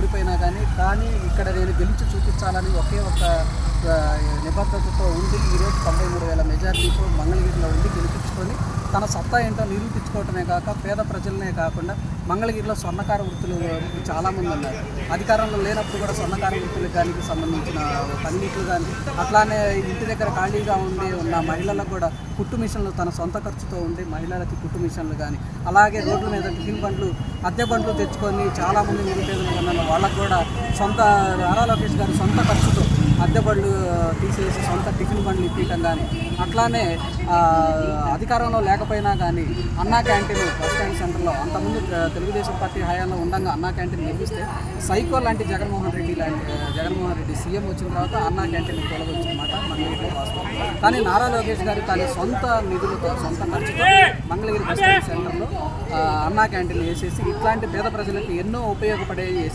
ఓడిపోయినా కానీ ఇక్కడ నేను గెలిచి చూపించాలని ఒకే ఒక నిబద్ధతతో ఉండి ఈరోజు 93,000 మెజార్టీతో మంగళగిరిలో ఉండి గెలిపించుకొని తన సత్తా ఏంటో నిరూపించుకోవటమే కాక పేద ప్రజలనే కాకుండా మంగళగిరిలో స్వర్ణకార వృత్తులు చాలామంది ఉన్నారు. అధికారంలో లేనప్పుడు కూడా స్వర్ణకార వృత్తులకు సంబంధించిన పనిముట్లు కానీ అట్లానే ఇంటి దగ్గర ఖాళీగా ఉన్న మహిళలకు కూడా కుట్టు మిషన్లు తన సొంత ఖర్చుతో ఉండి మహిళలకి కుట్టు మిషన్లు కానీ అలాగే రోడ్ల మీద టిఫిన్ బండ్లు అద్దె బండ్లు తెచ్చుకొని చాలామంది నిరుపేదలు ఉన్న వాళ్ళకు కూడా సొంత నారా లోకేష్ గారు సొంత ఖర్చుతో అద్దె బండ్లు తీసేసి సొంత టిఫిన్ బండ్లు ఇప్పించడం కానీ అట్లానే అధికారంలో లేకపోయినా కానీ అన్నా క్యాంటీన్ బస్ స్టాండ్ సెంటర్లో అంతకుముందు తెలుగుదేశం పార్టీ హయాంలో ఉండగా అన్నా క్యాంటీన్ నిర్మిస్తే సైకో లాంటి జగన్మోహన్ రెడ్డి సీఎం వచ్చిన తర్వాత అన్నా క్యాంటీన్ తొలగొచ్చిన మాట మంగళగిరిలో వాస్తవం. కానీ నారా లోకేష్ గారు తన సొంత నిధులతో సొంత ఖర్చుతో మంగళగిరి బస్ స్టాండ్ సెంటర్లో అన్నా క్యాంటీన్ వేసేసి ఇట్లాంటి పేద ప్రజలకు ఎన్నో ఉపయోగపడేవి చేశారు.